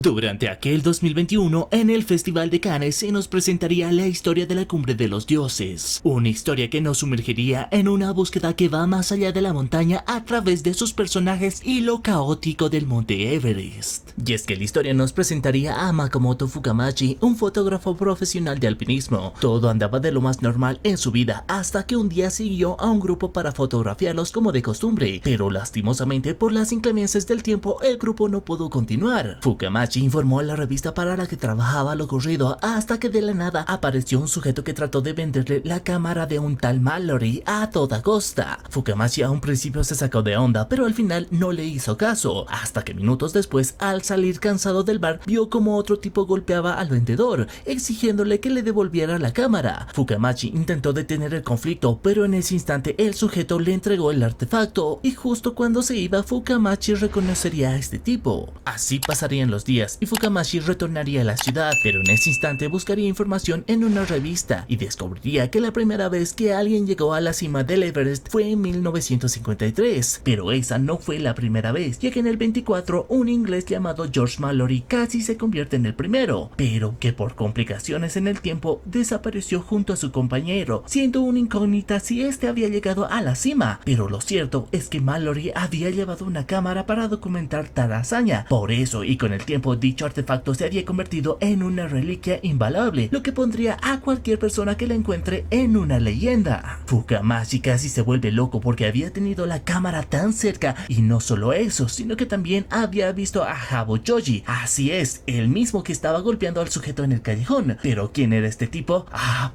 Durante aquel 2021, en el Festival de Cannes se nos presentaría la historia de la Cumbre de los Dioses, una historia que nos sumergiría en una búsqueda que va más allá de la montaña a través de sus personajes y lo caótico del monte Everest. Y es que la historia nos presentaría a Makamoto Fukamachi, un fotógrafo profesional de alpinismo. Todo andaba de lo más normal en su vida hasta que un día siguió a un grupo para fotografiarlos como de costumbre, pero lastimosamente por las inclemencias del tiempo el grupo no pudo continuar. Fukamachi informó a la revista para la que trabajaba lo ocurrido hasta que de la nada apareció un sujeto que trató de venderle la cámara de un tal Mallory a toda costa. Fukamachi a un principio se sacó de onda, pero al final no le hizo caso, hasta que minutos después, al salir cansado del bar, vio como otro tipo golpeaba al vendedor, exigiéndole que le devolviera la cámara. Fukamachi intentó detener el conflicto, pero en ese instante el sujeto le entregó el artefacto, y justo cuando se iba, Fukamachi reconocería a este tipo. Así pasarían los días y Fukamachi retornaría a la ciudad, pero en ese instante buscaría información en una revista y descubriría que la primera vez que alguien llegó a la cima del Everest fue en 1953, pero esa no fue la primera vez, ya que en el 24 un inglés llamado George Mallory casi se convierte en el primero, pero que por complicaciones en el tiempo desapareció junto a su compañero, siendo una incógnita si este había llegado a la cima, pero lo cierto es que Mallory había llevado una cámara para documentar tal hazaña. Por eso y con el tiempo dicho artefacto se había convertido en una reliquia invaluable, lo que pondría a cualquier persona que la encuentre en una leyenda. Fukamachi casi se vuelve loco porque había tenido la cámara tan cerca, y no solo eso, sino que también había visto a Habo Joji, así es, el mismo que estaba golpeando al sujeto en el callejón. Pero ¿quién era este tipo?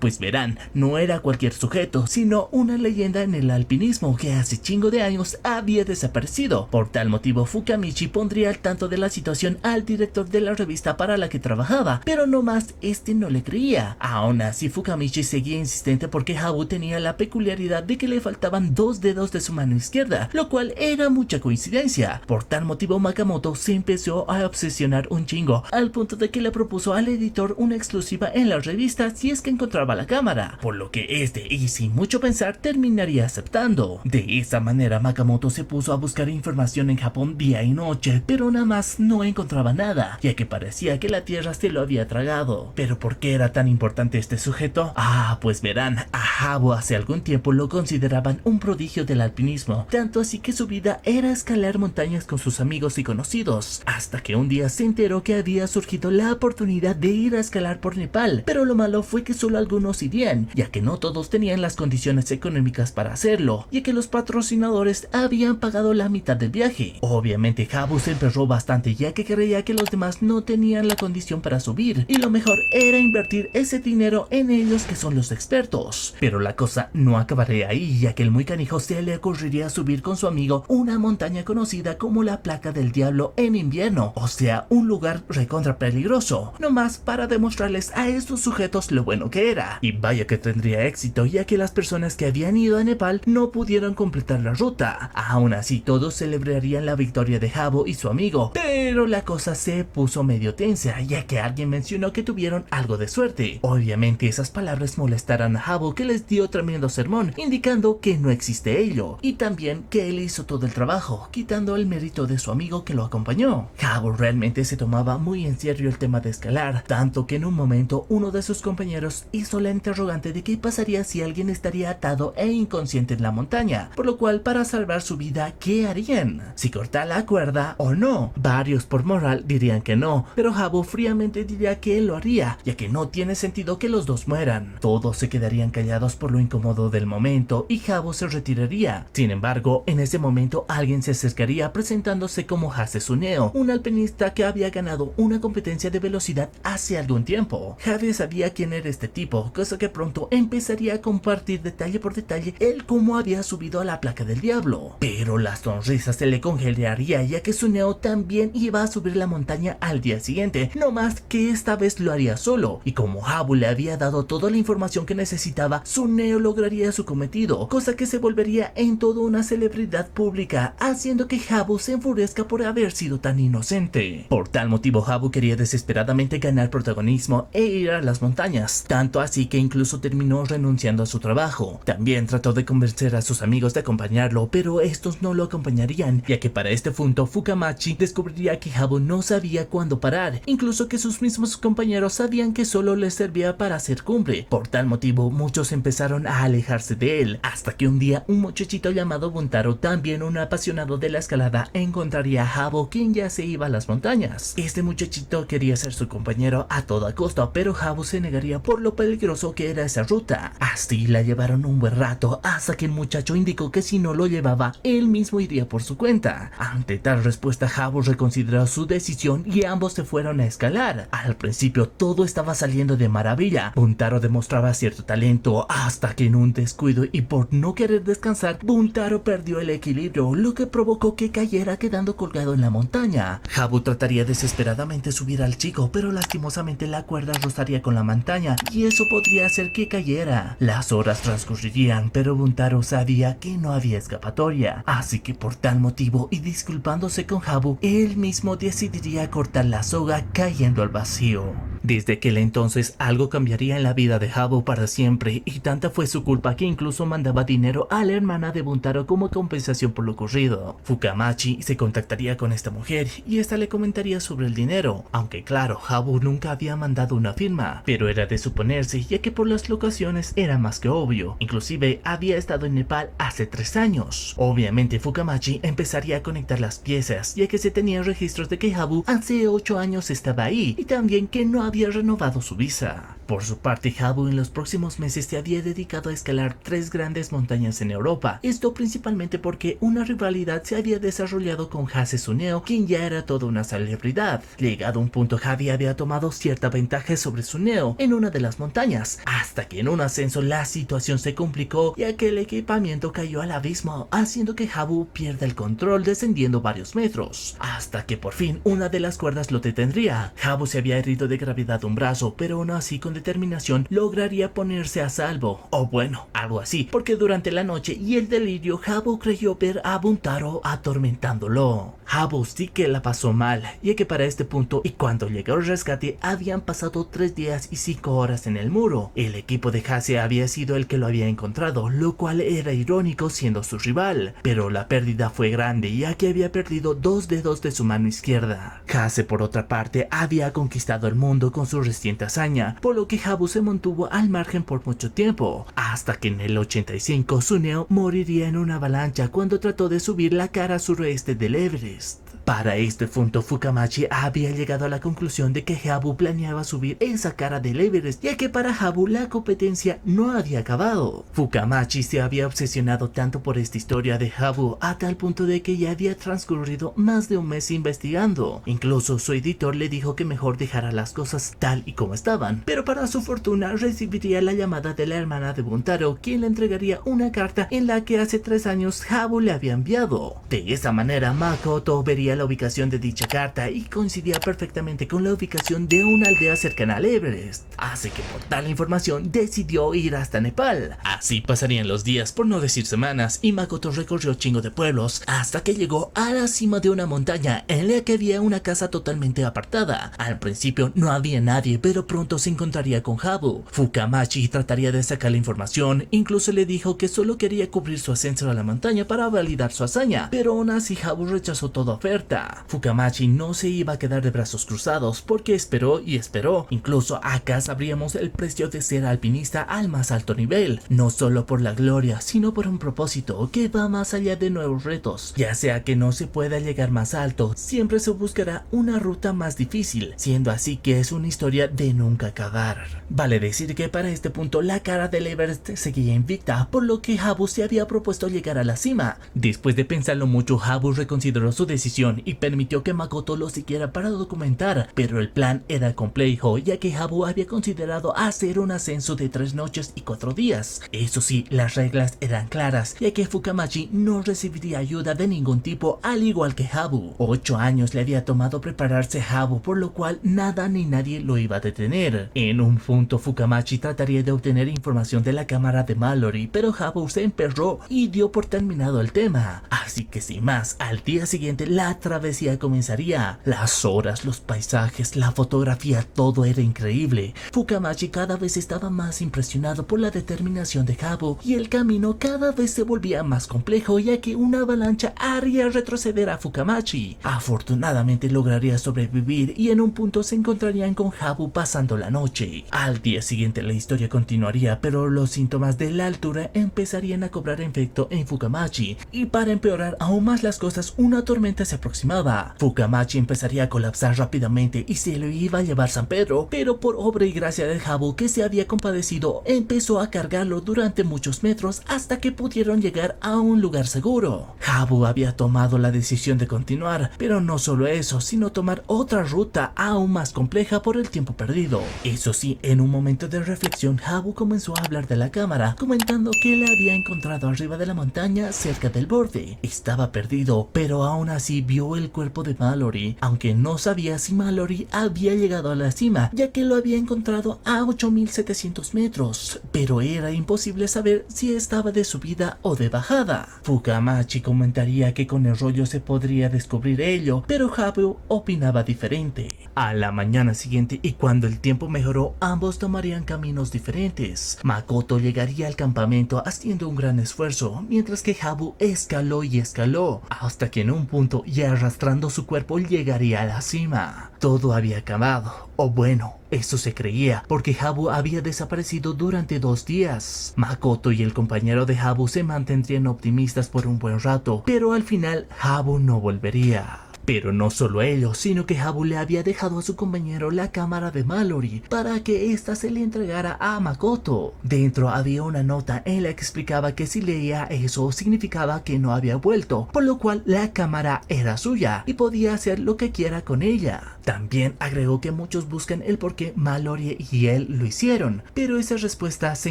Pues verán, no era cualquier sujeto, sino una leyenda en el alpinismo que hace chingo de años había desaparecido. Por tal motivo Fukamichi pondría al tanto de la situación al director de la revista para la que trabajaba, pero no más este no le creía. Aún así Fukamichi seguía insistente porque Habo tenía la peculiaridad de que le faltaban 2 dedos de su mano izquierda, lo cual era mucha coincidencia. Por tal motivo Makamoto se empezó a obsesionar un chingo, al punto de que le propuso al editor una exclusiva en la revista si es que encontraba la cámara, por lo que este, y sin mucho pensar, terminaría aceptando. De esa manera Makamoto se puso a buscar información en Japón día y noche, pero nada más no encontraba nada, ya que parecía que la tierra se lo había tragado. ¿Pero por qué era tan importante este sujeto? Pues verán, a Habo hace algún tiempo lo consideraban un prodigio del alpinismo, tanto así que su vida era escalar montañas con sus amigos y conocidos, hasta que un día se enteró que había surgido la oportunidad de ir a escalar por Nepal, pero lo malo fue que solo algunos irían, ya que no todos tenían las condiciones económicas para hacerlo, ya que los patrocinadores habían pagado la mitad del viaje. Obviamente Habo se emperró bastante, ya que creía que los demás no tenían la condición para subir, y lo mejor era invertir ese dinero en ellos que son los expertos. Pero la cosa no acabaría ahí, ya que el muy canijo se le ocurriría subir con su amigo una montaña conocida como la Placa del Diablo en invierno, o sea, un lugar recontra peligroso, nomás para demostrarles a estos sujetos lo bueno que era. Y vaya que tendría éxito, ya que las personas que habían ido a Nepal no pudieron completar la ruta. Aún así todos celebrarían la victoria de Habo y su amigo, pero la cosa se puso medio tensa, ya que alguien mencionó que tuvieron algo de suerte. Obviamente esas palabras molestaron a Habo, que les dio tremendo sermón, indicando que no existe ello, y también que él hizo todo el trabajo, quitando el mérito de su amigo que lo acompañó. Habo realmente se tomaba muy en serio el tema de escalar, tanto que en un momento uno de sus compañeros hizo la interrogante de qué pasaría si alguien estaría atado e inconsciente en la montaña, por lo cual para salvar su vida, ¿qué harían? ¿Si cortar la cuerda o no? Varios por moral dirían que no, pero Habo fríamente diría que él lo haría, ya que no tiene sentido que los dos mueran. Todos se quedarían callados por lo incómodo del momento y Habo se retiraría. Sin embargo, en ese momento alguien se acercaría presentándose como Hase Tsuneo, un alpinista que había ganado una competencia de velocidad hace algún tiempo. Hase sabía quién era este tipo, cosa que pronto empezaría a compartir detalle por detalle el cómo había subido a la Placa del Diablo. Pero la sonrisa se le congelaría, ya que Tsuneo también iba a subir la montaña al día siguiente, no más que esta vez lo haría solo, y como Habo le había dado toda la información que necesitaba, Tsuneo lograría su cometido, cosa que se volvería en toda una celebridad pública, haciendo que Habo se enfurezca por haber sido tan inocente. Por tal motivo Habo quería desesperadamente ganar protagonismo e ir a las montañas, tanto así que incluso terminó renunciando a su trabajo. También trató de convencer a sus amigos de acompañarlo, pero estos no lo acompañarían, ya que para este punto Fukamachi descubriría que Habo no sabía sabía cuándo parar, incluso que sus mismos compañeros sabían que solo les servía para hacer cumbre. Por tal motivo, muchos empezaron a alejarse de él, hasta que un día un muchachito llamado Buntaro, también un apasionado de la escalada, encontraría a Habu, quien ya se iba a las montañas. Este muchachito quería ser su compañero a toda costa, pero Habu se negaría por lo peligroso que era esa ruta. Así la llevaron un buen rato, hasta que el muchacho indicó que si no lo llevaba, él mismo iría por su cuenta. Ante tal respuesta, Habu reconsideró su decisión y ambos se fueron a escalar. Al principio todo estaba saliendo de maravilla. Buntaro demostraba cierto talento, hasta que en un descuido y por no querer descansar, Buntaro perdió el equilibrio, lo que provocó que cayera quedando colgado en la montaña. Habu trataría desesperadamente subir al chico, pero lastimosamente la cuerda rozaría con la montaña y eso podría hacer que cayera. Las horas transcurrirían, pero Buntaro sabía que no había escapatoria, así que por tal motivo y disculpándose con Habu, él mismo decidiría cortar la soga cayendo al vacío. Desde aquel entonces algo cambiaría en la vida de Habu para siempre, y tanta fue su culpa que incluso mandaba dinero a la hermana de Buntaro como compensación por lo ocurrido. Fukamachi se contactaría con esta mujer y esta le comentaría sobre el dinero, aunque claro, Habu nunca había mandado una firma, pero era de suponerse ya que por las locaciones era más que obvio. Inclusive había estado en Nepal hace 3 años. Obviamente Fukamachi empezaría a conectar las piezas, ya que se tenían registros de que Habu hace 8 años estaba ahí y también que no había renovado su visa. Por su parte, Habu en los próximos meses se había dedicado a escalar 3 grandes montañas en Europa, esto principalmente porque una rivalidad se había desarrollado con Hase Tsuneo, quien ya era toda una celebridad. Llegado a un punto, Javi había tomado cierta ventaja sobre Tsuneo en una de las montañas, hasta que en un ascenso la situación se complicó y aquel equipamiento cayó al abismo, haciendo que Habu pierda el control descendiendo varios metros, hasta que por fin una de las cuerdas lo detendría. Habu se había herido de gravedad un brazo, pero aún así con determinación lograría ponerse a salvo, o bueno, algo así, porque durante la noche y el delirio Habu creyó ver a Buntaro atormentándolo. Habu sí que la pasó mal, ya que para este punto y cuando llegó el rescate habían pasado 3 días y 5 horas en el muro. El equipo de Hase había sido el que lo había encontrado, lo cual era irónico siendo su rival, pero la pérdida fue grande ya que había perdido 2 dedos de su mano izquierda. Hase por otra parte había conquistado el mundo con su reciente hazaña, por lo que Habu se mantuvo al margen por mucho tiempo, hasta que en el 85 Tsuneo moriría en una avalancha cuando trató de subir la cara suroeste del Everest. Para este punto, Fukamachi había llegado a la conclusión de que Habu planeaba subir esa cara del Everest, ya que para Habu la competencia no había acabado. Fukamachi se había obsesionado tanto por esta historia de Habu a tal punto de que ya había transcurrido más de un mes investigando. Incluso su editor le dijo que mejor dejara las cosas tal y como estaban, pero para su fortuna recibiría la llamada de la hermana de Buntaro, quien le entregaría una carta en la que hace 3 años Habu le había enviado. De esa manera, Makoto vería la ubicación de dicha carta y coincidía perfectamente con la ubicación de una aldea cercana al Everest, así que por tal información decidió ir hasta Nepal. Así pasarían los días, por no decir semanas, y Makoto recorrió chingo de pueblos hasta que llegó a la cima de una montaña en la que había una casa totalmente apartada. Al principio no había nadie, pero pronto se encontraría con Habu. Fukamachi trataría de sacar la información, incluso le dijo que solo quería cubrir su ascenso a la montaña para validar su hazaña, pero aún así Habu rechazó toda oferta. Fukamachi no se iba a quedar de brazos cruzados porque esperó y esperó. Incluso acá sabríamos el precio de ser alpinista al más alto nivel, no solo por la gloria, sino por un propósito que va más allá de nuevos retos. Ya sea que no se pueda llegar más alto, siempre se buscará una ruta más difícil, siendo así que es una historia de nunca acabar. Vale decir que para este punto la cara del Everest seguía invicta, por lo que Habu se había propuesto llegar a la cima. Después de pensarlo mucho, Habu reconsideró su decisión y permitió que Makoto lo siguiera para documentar, pero el plan era complejo, ya que Habu había considerado hacer un ascenso de 3 noches y 4 días. Eso sí, las reglas eran claras, ya que Fukamachi no recibiría ayuda de ningún tipo, al igual que Habu. 8 años le había tomado prepararse Habu, por lo cual nada ni nadie lo iba a detener. En un punto, Fukamachi trataría de obtener información de la cámara de Mallory, pero Habu se emperró y dio por terminado el tema. Así que sin más, al día siguiente la travesía comenzaría. Las horas, los paisajes, la fotografía, todo era increíble. Fukamachi cada vez estaba más impresionado por la determinación de Habu y el camino cada vez se volvía más complejo, ya que una avalancha haría retroceder a Fukamachi. Afortunadamente lograría sobrevivir y en un punto se encontrarían con Habu pasando la noche. Al día siguiente la historia continuaría, pero los síntomas de la altura empezarían a cobrar efecto en Fukamachi y para empeorar aún más las cosas, una tormenta se aproximaba. Fukamachi empezaría a colapsar rápidamente y se lo iba a llevar San Pedro, pero por obra y gracia de Habu, que se había compadecido, empezó a cargarlo durante muchos metros hasta que pudieron llegar a un lugar seguro. Habu había tomado la decisión de continuar, pero no solo eso, sino tomar otra ruta aún más compleja por el tiempo perdido. Eso sí, en un momento de reflexión, Habu comenzó a hablar de la cámara, comentando que la había encontrado arriba de la montaña cerca del borde. Estaba perdido, pero aún así vio el cuerpo de Mallory, aunque no sabía si Mallory había llegado a la cima, ya que lo había encontrado a 8700 metros, pero era imposible saber si estaba de subida o de bajada. Fukamachi comentaría que con el rollo se podría descubrir ello, pero Habu opinaba diferente. A la mañana siguiente, y cuando el tiempo mejoró, ambos tomarían caminos diferentes. Makoto llegaría al campamento haciendo un gran esfuerzo, mientras que Habu escaló y escaló, hasta que en un punto, y arrastrando su cuerpo, llegaría a la cima. Todo había acabado, o bueno, eso se creía, porque Habu había desaparecido durante 2 días. Makoto y el compañero de Habu se mantendrían optimistas por un buen rato, pero al final Habu no volvería. Pero no solo ello, sino que Habu le había dejado a su compañero la cámara de Mallory para que ésta se le entregara a Makoto. Dentro había una nota en la que explicaba que si leía eso significaba que no había vuelto, por lo cual la cámara era suya y podía hacer lo que quiera con ella. También agregó que muchos buscan el por qué Mallory y él lo hicieron, pero esa respuesta se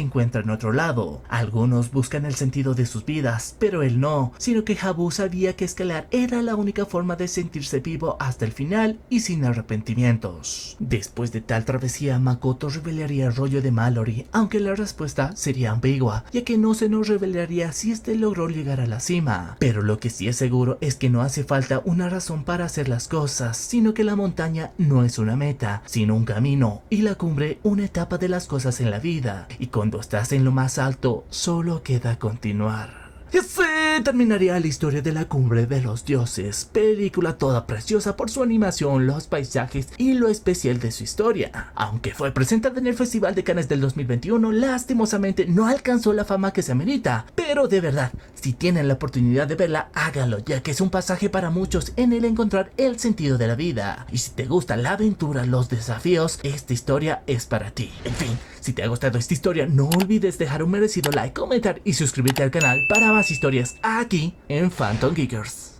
encuentra en otro lado. Algunos buscan el sentido de sus vidas, pero él no, sino que Habu sabía que escalar era la única forma de sentirse vivo hasta el final y sin arrepentimientos. Después de tal travesía, Makoto revelaría el rollo de Mallory, aunque la respuesta sería ambigua, ya que no se nos revelaría si este logró llegar a la cima. Pero lo que sí es seguro es que no hace falta una razón para hacer las cosas, sino que la montaña no es una meta, sino un camino, y la cumbre una etapa de las cosas en la vida, y cuando estás en lo más alto, solo queda continuar. Y así terminaría la historia de la Cumbre de los Dioses, película toda preciosa por su animación, los paisajes y lo especial de su historia. Aunque fue presentada en el Festival de Cannes del 2021, lastimosamente no alcanzó la fama que se amerita, pero de verdad, si tienen la oportunidad de verla, háganlo, ya que es un pasaje para muchos en el encontrar el sentido de la vida. Y si te gusta la aventura, los desafíos, esta historia es para ti. En fin, si te ha gustado esta historia, no olvides dejar un merecido like, comentar y suscribirte al canal para más historias aquí en Phantom Geekers.